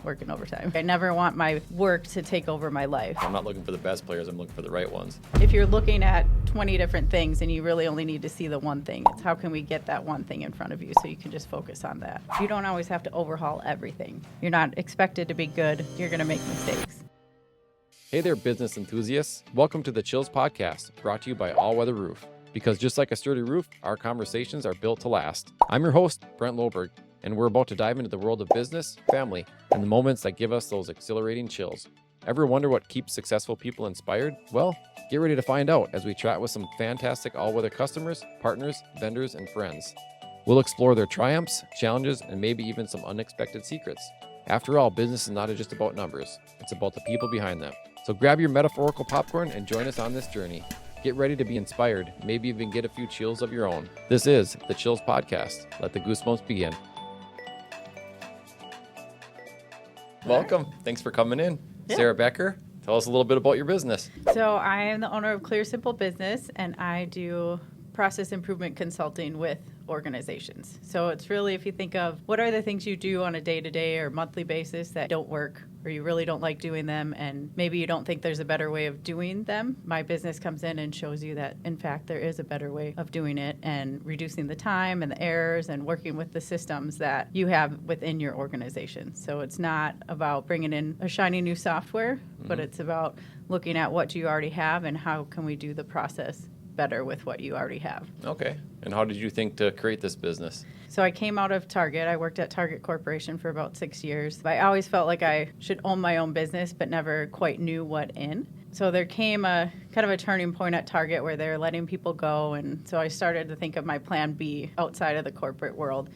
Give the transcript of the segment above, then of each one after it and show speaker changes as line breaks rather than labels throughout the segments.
working overtime. I never want my work to take over my life.
I'm not looking for the best players, I'm looking for the right ones.
If you're looking at 20 different things and you really only need to see the one thing, it's how can we get that one thing in front of you so you can just focus on that. You don't always have to overhaul everything. You're not expected to be good. You're going to make mistakes.
Hey there, business enthusiasts. Welcome to the Chills Podcast, brought to you by All Weather Roof. Because just like a sturdy roof, our conversations are built to last. I'm your host, Brent Loberg, and we're about to dive into the world of business, family, and the moments that give us those exhilarating chills. Ever wonder what keeps successful people inspired? Well, get ready to find out as we chat with some fantastic all-weather customers, partners, vendors, and friends. We'll explore their triumphs, challenges, and maybe even some unexpected secrets. After all, business is not just about numbers. It's about the people behind them. So grab your metaphorical popcorn and join us on this journey. Get ready to be inspired, maybe even get a few chills of your own. This is the Chills Podcast. Let the goosebumps begin. Welcome. Thanks for coming in.
Yeah.
Sarah Becker, tell us a little bit about your business.
So I am the owner of Clear Simple Business, and I do process improvement consulting with organizations. So it's really, if you think of what are the things you do on a day-to-day or monthly basis that don't work, or you really don't like doing them, and maybe you don't think there's a better way of doing them, my business comes in and shows you that, in fact, there is a better way of doing it and reducing the time and the errors and working with the systems that you have within your organization. So it's not about bringing in a shiny new software, but it's about looking at what you already have and how can we do the process better with what you already have.
Okay. And how did you think to create this business?
So I came out of Target. I worked at Target Corporation for about 6 years. I always felt like I should own my own business, but never quite knew what in. So there came a kind of a turning point at Target where they're letting people go. And so I started to think of my plan B outside of the corporate world.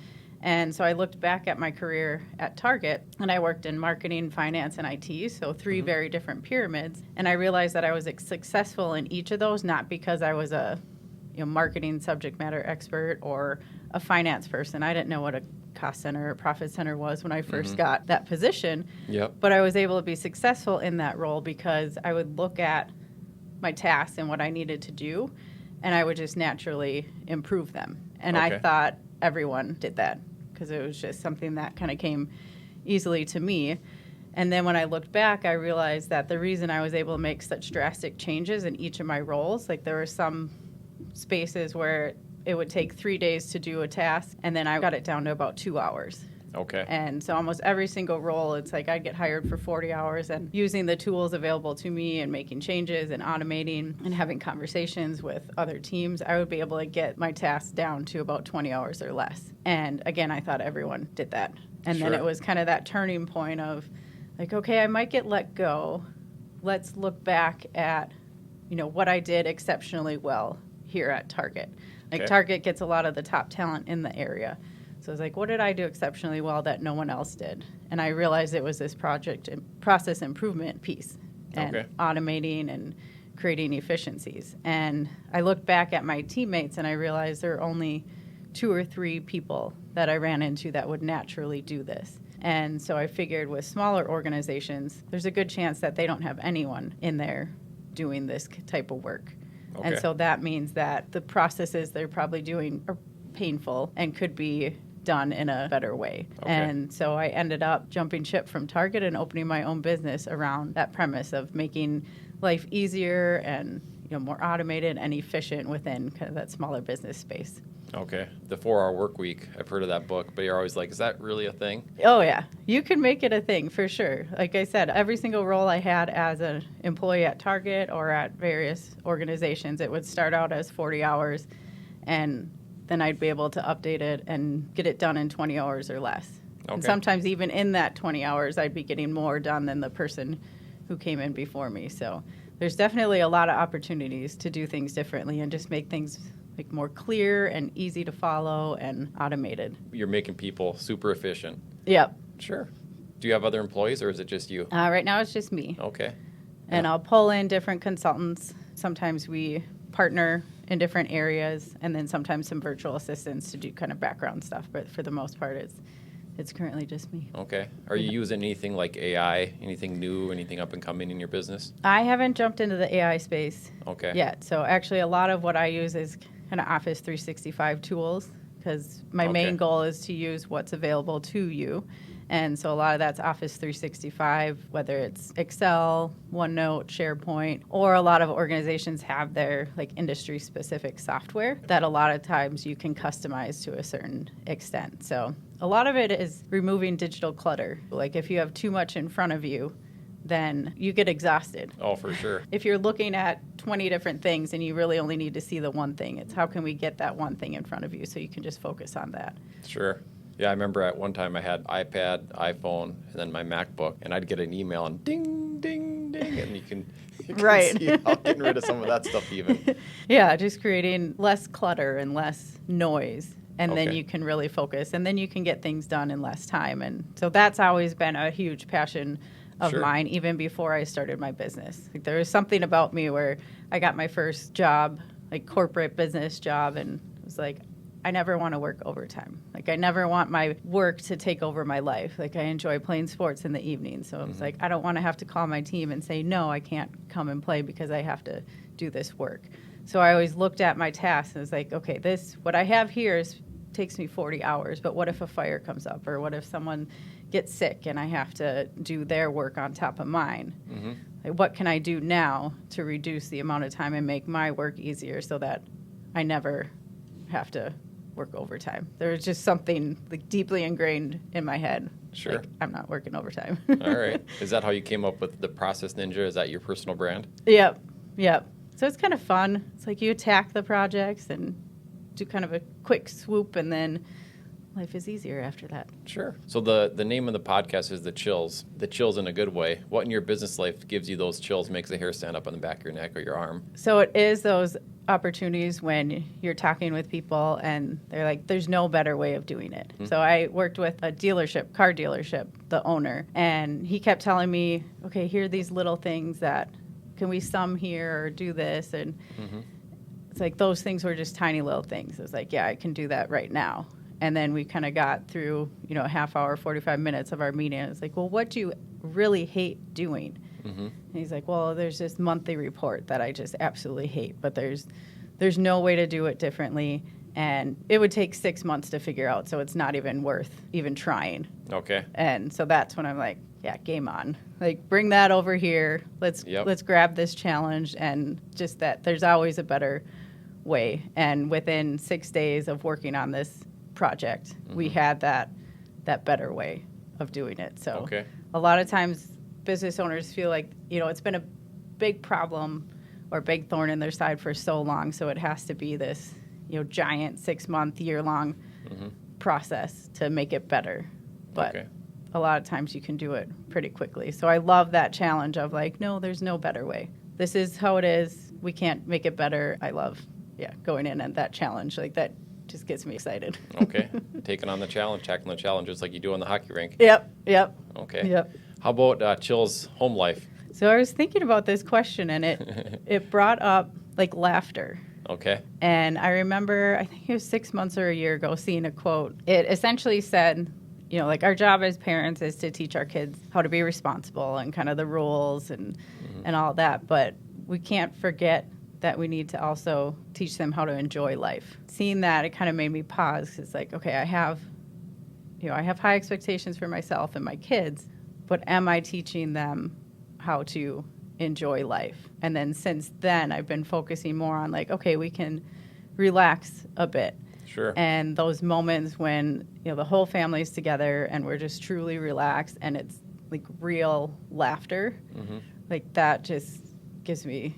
And so I looked back at my career at Target, and I worked in marketing, finance, and IT, so three very different pyramids. And I realized that I was successful in each of those, not because I was a marketing subject matter expert or a finance person. I didn't know what a cost center or profit center was when I first got that position.
Yep.
But I was able to be successful in that role because I would look at my tasks and what I needed to do, and I would just naturally improve them. And I thought everyone did that because it was just something that kind of came easily to me. And then when I looked back, I realized that the reason I was able to make such drastic changes in each of my roles, like there were some spaces where it would take 3 days to do a task, and then I got it down to about 2 hours.
Okay.
And so almost every single role, it's like I'd get hired for 40 hours, and using the tools available to me and making changes and automating and having conversations with other teams, I would be able to get my tasks down to about 20 hours or less. And again, I thought everyone did that. And then it was kind of that turning point of like, okay, I might get let go. Let's look back at, what I did exceptionally well here at Target. Like Target gets a lot of the top talent in the area. So I was like, what did I do exceptionally well that no one else did? And I realized it was this process improvement piece and automating and creating efficiencies. And I looked back at my teammates and I realized there are only 2 or 3 people that I ran into that would naturally do this. And so I figured with smaller organizations, there's a good chance that they don't have anyone in there doing this type of work. Okay. And so that means that the processes they're probably doing are painful and could be done in a better way. Okay. And so I ended up jumping ship from Target and opening my own business around that premise of making life easier and more automated and efficient within kind of that smaller business space.
Okay. The 4-hour work week. I've heard of that book, but you're always like, is that really a thing?
Oh, yeah. You can make it a thing for sure. Like I said, every single role I had as an employee at Target or at various organizations, it would start out as 40 hours, and then I'd be able to update it and get it done in 20 hours or less. Okay. And sometimes even in that 20 hours, I'd be getting more done than the person who came in before me. So there's definitely a lot of opportunities to do things differently and just make things like more clear and easy to follow and automated.
You're making people super efficient.
Yep.
Sure. Do you have other employees or is it just you?
Right now it's just me.
Okay.
And I'll pull in different consultants. Sometimes we partner in different areas, and then sometimes some virtual assistants to do kind of background stuff. But for the most part, it's currently just me.
Okay. Are you using anything like AI, anything new, anything up and coming in your business?
I haven't jumped into the AI space yet. So actually a lot of what I use is kind of Office 365 tools because my main goal is to use what's available to you And so a lot of that's Office 365, whether it's Excel, OneNote, SharePoint, or a lot of organizations have their like industry specific software that a lot of times you can customize to a certain extent. So a lot of it is removing digital clutter. Like if you have too much in front of you, then you get exhausted.
Oh, for sure.
If you're looking at 20 different things and you really only need to see the one thing, it's how can we get that one thing in front of you so you can just focus on that.
Sure. Yeah, I remember at one time I had iPad, iPhone, and then my MacBook, and I'd get an email and ding, ding, ding, and you can
Right.
see how getting rid of some of that stuff even.
Yeah, just creating less clutter and less noise. And then
Okay.
you can really focus, and then you can get things done in less time. And so that's always been a huge passion of
Sure.
mine, even before I started my business. Like, there was something about me where I got my first job, like corporate business job, and it was like, I never want to work overtime. Like, I never want my work to take over my life. Like, I enjoy playing sports in the evening. So it's like, I don't want to have to call my team and say, no, I can't come and play because I have to do this work. So I always looked at my tasks and was like, okay, what I have here takes me 40 hours, but what if a fire comes up, or what if someone gets sick and I have to do their work on top of mine?
Mm-hmm.
Like, what can I do now to reduce the amount of time and make my work easier so that I never have to work overtime? There was just something like deeply ingrained in my head.
Sure.
Like, I'm not working overtime.
All right. Is that how you came up with the Process Ninja? Is that your personal brand?
Yep. So it's kind of fun. It's like you attack the projects and do kind of a quick swoop, and then life is easier after that.
Sure. So the name of the podcast is The Chills. The chills in a good way. What in your business life gives you those chills, makes the hair stand up on the back of your neck or your arm?
So it is those opportunities when you're talking with people and they're like, there's no better way of doing it. Mm-hmm. So I worked with a car dealership, the owner, and he kept telling me, okay, here are these little things that, can we sum here or do this? And it's like those things were just tiny little things. It was like, yeah, I can do that right now. And then we kind of got through, a half hour, 45 minutes of our meeting. It's like, well, what do you really hate doing? And he's like, well, there's this monthly report that I just absolutely hate, but there's no way to do it differently. And it would take 6 months to figure out, so it's not even worth even trying.
Okay.
And so that's when I'm like, yeah, game on. Like, bring that over here. Let's grab this challenge, and just that there's always a better way. And within 6 days of working on this project, we had that better way of doing it. So a lot of times business owners feel like, it's been a big problem or big thorn in their side for so long, so it has to be this, giant 6 month, year-long process to make it better. But a lot of times you can do it pretty quickly. So I love that challenge of like, no, there's no better way. This is how it is. We can't make it better. I love, going in at that challenge. Like, that just gets me excited.
Okay. Taking on the challenge, tackling the challenge, just like you do on the hockey rink.
Yep.
Okay.
Yep.
How about Chill's home life?
So I was thinking about this question, and it brought up like laughter.
Okay.
And I remember, I think it was 6 months or a year ago, seeing a quote. It essentially said, like, our job as parents is to teach our kids how to be responsible and kind of the rules and all that. But we can't forget that we need to also teach them how to enjoy life. Seeing that, it kind of made me pause. It's like, okay, I have high expectations for myself and my kids, but am I teaching them how to enjoy life? And then since then, I've been focusing more on like, okay, we can relax a bit.
Sure.
And those moments when, the whole family's together and we're just truly relaxed and it's like real laughter, like that just gives me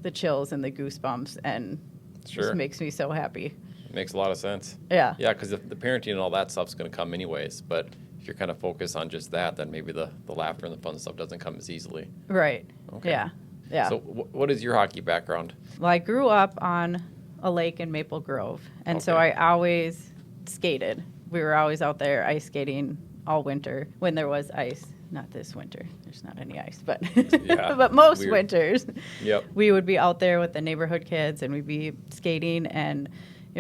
the chills and the goosebumps and just makes me so happy.
Makes a lot of sense.
Yeah.
Yeah, because the parenting and all that stuff's going to come anyways. But if you're kind of focused on just that, then maybe the laughter and the fun stuff doesn't come as easily.
Right.
Okay.
Yeah.
So what is your hockey background?
Well, I grew up on a lake in Maple Grove, and so I always skated. We were always out there ice skating all winter when there was ice. Not this winter. There's not any ice, but but most winters, we would be out there with the neighborhood kids, and we'd be skating. And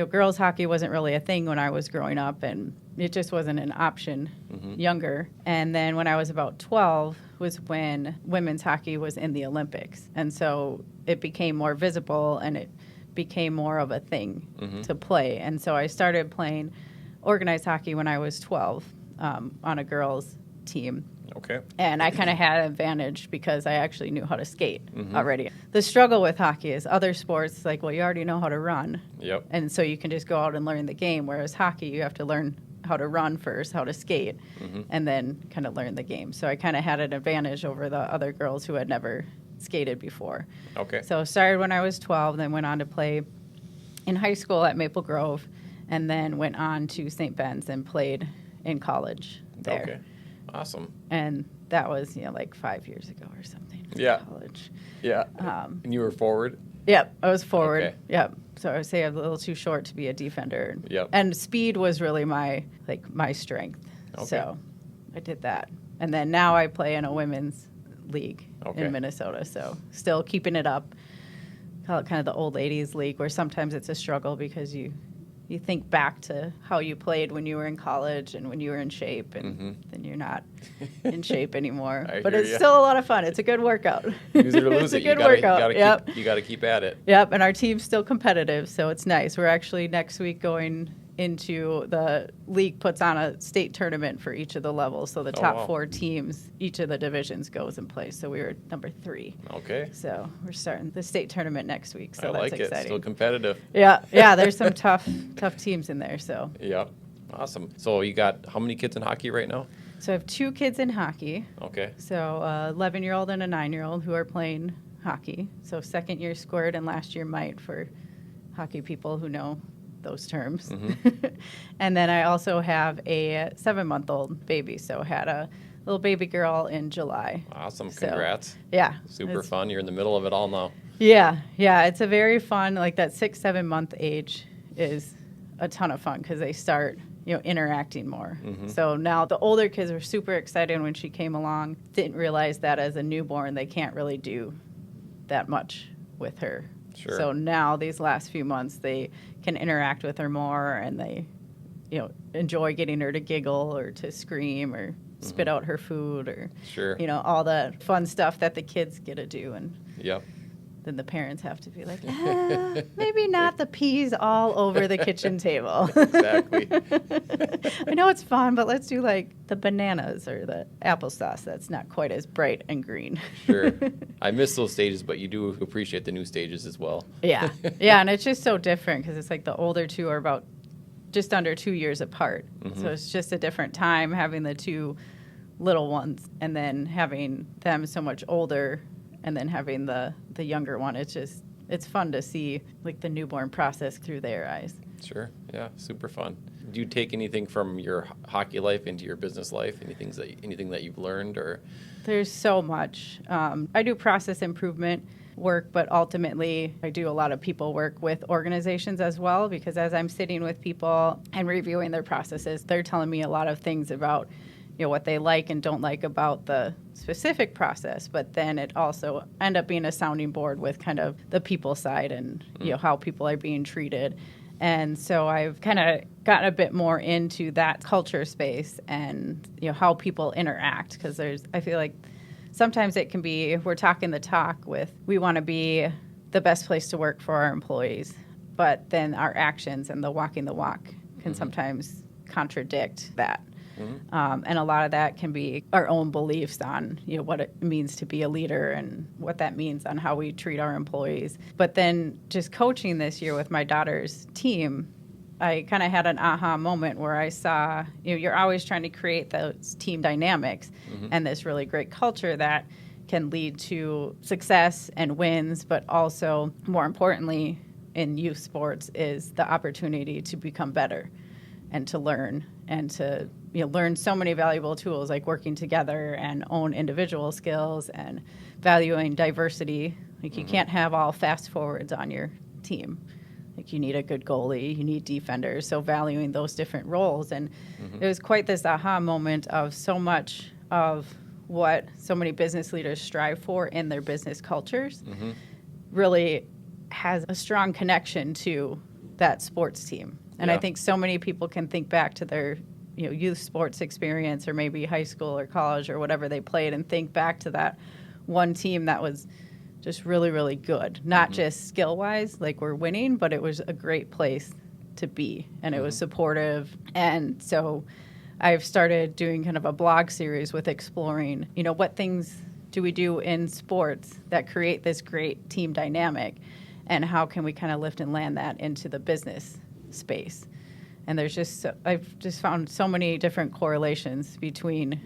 girls hockey wasn't really a thing when I was growing up, and it just wasn't an option younger. And then when I was about 12 was when women's hockey was in the Olympics, and so it became more visible and it became more of a thing to play. And so I started playing organized hockey when I was 12. on a girls' team.
Okay.
And I kind of had an advantage because I actually knew how to skate already. The struggle with hockey is other sports, like, well, you already know how to run.
Yep.
And so you can just go out and learn the game, whereas hockey, you have to learn how to run first, how to skate, and then kind of learn the game. So I kind of had an advantage over the other girls who had never skated before.
Okay.
So started when I was 12, then went on to play in high school at Maple Grove, and then went on to St. Ben's and played in college there.
Okay. Awesome.
And that was, like 5 years ago or something.
Yeah.
College.
Yeah. And you were forward?
Yep, I was forward.
Okay.
Yep. So I would say I'm a little too short to be a defender.
Yep.
And speed was really my strength.
Okay.
So I did that. And then now I play in a women's league
Okay.
in Minnesota. So still keeping it up. Call it kind of the old ladies league, where sometimes it's a struggle because you think back to how you played when you were in college and when you were in shape, and then you're not in shape anymore.
I
But
hear
it's
ya.
still a lot of fun. It's a good workout.
Use it or lose
It's a
it.
good workout. Yep.
You got to keep at it.
Yep, and our team's still competitive, so it's nice. We're actually next week going into the league puts on a state tournament for each of the levels. So the top
wow.
4 teams, each of the divisions goes and plays. So we were number 3.
Okay.
So we're starting the state tournament next week. So
I
that's
like
exciting.
it. Still competitive.
Yeah, there's some tough teams in there. So
Yep. Awesome. So you got how many kids in hockey right now?
I have 2 kids in hockey.
Okay.
So 11-year-old and a 9-year-old who are playing hockey. So second year squirt and last year mite for hockey people who know those terms. And then I also have a 7-month-old baby. So had a little baby girl in July.
Awesome.
So,
Congrats.
Yeah.
Super
it's-
fun. You're in the middle of it all now.
Yeah. It's a very fun, like that 6-7 month age is a ton of fun because they start, interacting more. So now the older kids were super excited when she came along. Didn't realize that as a newborn, they can't really do that much with her.
Sure.
So now these last few months, they can interact with her more, and they, enjoy getting her to giggle or to scream or spit out her food or,
Sure.
all the fun stuff that the kids get to do. And
Yep.
then the parents have to be like, maybe not the peas all over the kitchen table.
Exactly.
I know it's fun, but let's do like the bananas or the applesauce that's not quite as bright and green.
Sure. I miss those stages, but you do appreciate the new stages as well.
Yeah, and it's just so different because it's like the older 2 are about just under 2 years apart. So it's just a different time having the 2 little ones and then having them so much older and then having the younger one. It's fun to see like the newborn process through their eyes.
Sure. Yeah. Super fun. Do you take anything from your hockey life into your business life? Anything that you've learned or?
There's so much. I do process improvement work, but ultimately I do a lot of people work with organizations as well, because as I'm sitting with people and reviewing their processes, they're telling me a lot of things about what they like and don't like about the specific process, but then it also end up being a sounding board with kind of the people side and how people are being treated. And so I've kind of gotten a bit more into that culture space and how people interact, because I feel like sometimes it can be, we're talking the talk with, we want to be the best place to work for our employees, but then our actions and the walking the walk can sometimes contradict that. And a lot of that can be our own beliefs on what it means to be a leader and what that means on how we treat our employees. But then just coaching this year with my daughter's team, I kind of had an aha moment where I saw, you're always trying to create those team dynamics and this really great culture that can lead to success and wins, but also, more importantly, in youth sports is the opportunity to become better and to learn and to learn so many valuable tools like working together and own individual skills and valuing diversity. Like you can't have all fast forwards on your team. Like you need a good goalie, you need defenders, so valuing those different roles. And it was quite this aha moment of so much of what so many business leaders strive for in their business cultures really has a strong connection to that sports team. And I think so many people can think back to their youth sports experience or maybe high school or college or whatever they played and think back to that one team that was just really, really good. Not just skill-wise, like we're winning, but it was a great place to be, and it was supportive. And so I've started doing kind of a blog series with exploring, what things do we do in sports that create this great team dynamic, and how can we kind of lift and land that into the business space. And I've just found so many different correlations between,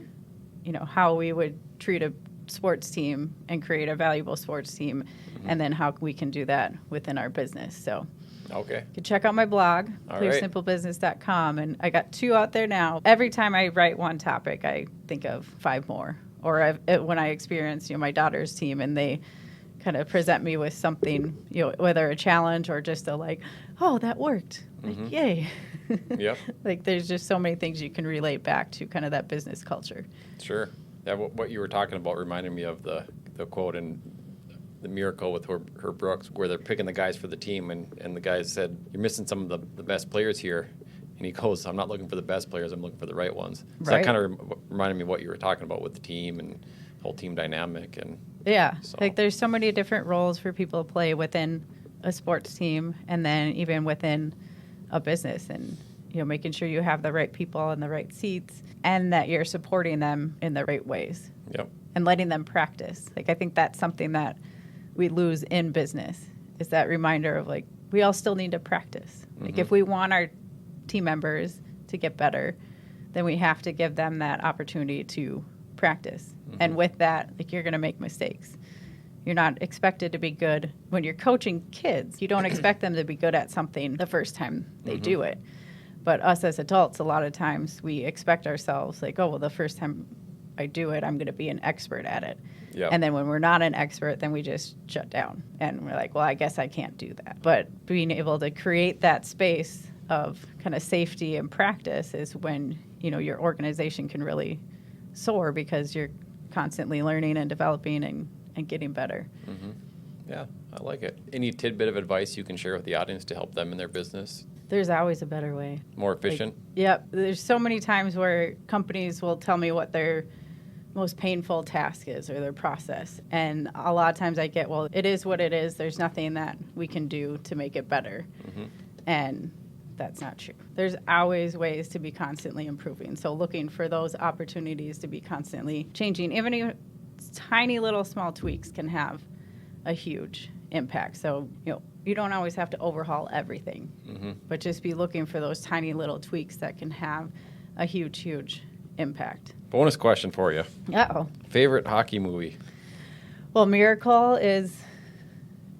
how we would treat a sports team and create a valuable sports team, and then how we can do that within our business. So
Okay.
you can check out my blog,
All right.
clearsimplebusiness.com, and I got 2 out there now. Every time I write one topic, I think of 5 more. Or when I experience, my daughter's team, and they kind of present me with something, whether a challenge or just a like, oh, that worked. Like, yay.
Yep.
Like, there's just so many things you can relate back to kind of that business culture.
Sure. Yeah, what you were talking about reminded me of the quote in The Miracle with her Brooks, where they're picking the guys for the team, and the guys said, you're missing some of the best players here. And he goes, I'm not looking for the best players, I'm looking for the right ones. So
Right.
that kind of reminded me of what you were talking about with the team and whole team dynamic. And
Yeah.
So-
Like, there's so many different roles for people to play within a sports team, and then even within a business, and, making sure you have the right people in the right seats, and that you're supporting them in the right ways
Yep.
and letting them practice. Like, I think that's something that we lose in business, is that reminder of, like, we all still need to practice. Like, if we want our team members to get better, then we have to give them that opportunity to practice. And with that, like, you're going to make mistakes. You're not expected to be good. When you're coaching kids, you don't expect them to be good at something the first time they do it. But us as adults, a lot of times we expect ourselves, like, oh, well, the first time I do it, I'm going to be an expert at it.
Yep.
And then when we're not an expert, then we just shut down. And we're like, well, I guess I can't do that. But being able to create that space of kind of safety and practice is when, your organization can really soar, because you're constantly learning and developing and getting better.
Yeah, I like it. Any tidbit of advice you can share with the audience to help them in their business?
There's always a better way.
More efficient?
Yep. There's so many times where companies will tell me what their most painful task is or their process. And a lot of times I get, well, it is what it is. There's nothing that we can do to make it better. And that's not true. There's always ways to be constantly improving. So looking for those opportunities to be constantly changing. Even tiny little small tweaks can have a huge impact. So, you don't always have to overhaul everything, but just be looking for those tiny little tweaks that can have a huge, huge impact.
Bonus question for you.
Uh-oh.
Favorite hockey movie?
Well, Miracle is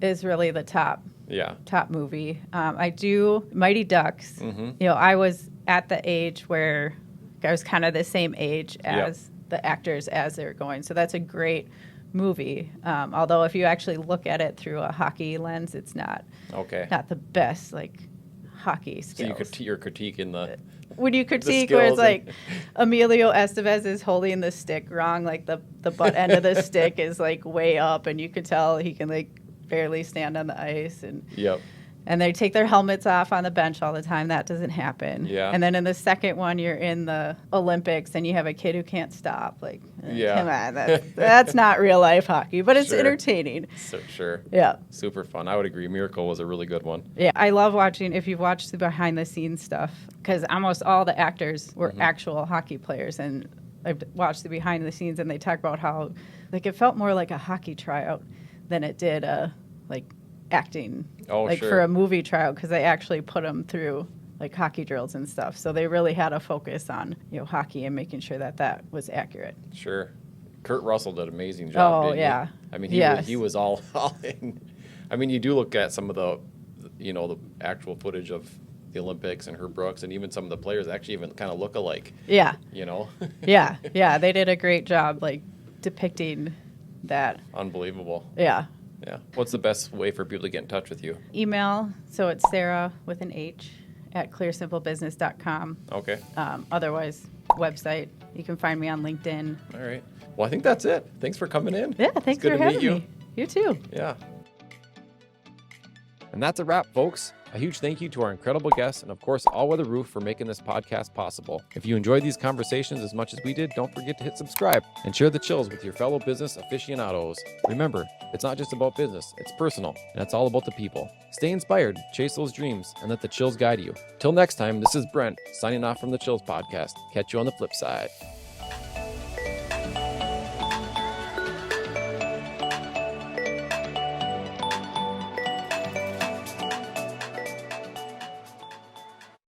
really the top
Yeah.
movie. I do Mighty Ducks. I was at the age where I was kind of the same age as the actors as they're going. So that's a great movie. Although if you actually look at it through a hockey lens, it's not the best, like, hockey skills.
So your critique in the...
When you critique where it's
skills
like Emilio Estevez is holding the stick wrong, like the butt end of the stick is like way up, and you could tell he can like barely stand on the ice, and they take their helmets off on the bench all the time. That doesn't happen.
Yeah.
And then in the second one, you're in the Olympics and you have a kid who can't stop. Like, come on, that's not real life hockey, but it's entertaining.
So, sure.
Yeah.
Super fun. I would agree. Miracle was a really good one.
Yeah, I love watching, if you've watched the behind the scenes stuff, because almost all the actors were actual hockey players, and I've watched the behind the scenes, and they talk about how, like, it felt more like a hockey tryout than it did like acting, for a movie tryout, because they actually put them through like hockey drills and stuff. So they really had a focus on hockey and making sure that was accurate.
Sure. Kurt Russell did an amazing job.
Oh,
didn't
yeah.
He? I mean, he was all in. I mean, you do look at some of the actual footage of the Olympics and Herb Brooks, and even some of the players actually even kind of look alike.
Yeah.
Yeah,
they did a great job like depicting that.
Unbelievable.
Yeah.
Yeah. What's the best way for people to get in touch with you?
Email, so it's Sarah with an H at clearsimplebusiness.com.
Okay.
Otherwise, website. You can find me on LinkedIn.
All right. Well, I think that's it. Thanks for coming in.
Yeah, thanks
It's good
for
to
having
meet you.
me. You too.
Yeah. And that's a wrap, folks. A huge thank you to our incredible guests and, of course, All Weather Roof for making this podcast possible. If you enjoyed these conversations as much as we did, don't forget to hit subscribe and share the chills with your fellow business aficionados. Remember, it's not just about business, it's personal, and it's all about the people. Stay inspired, chase those dreams, and let the chills guide you. Till next time, this is Brent, signing off from the Chills Podcast. Catch you on the flip side.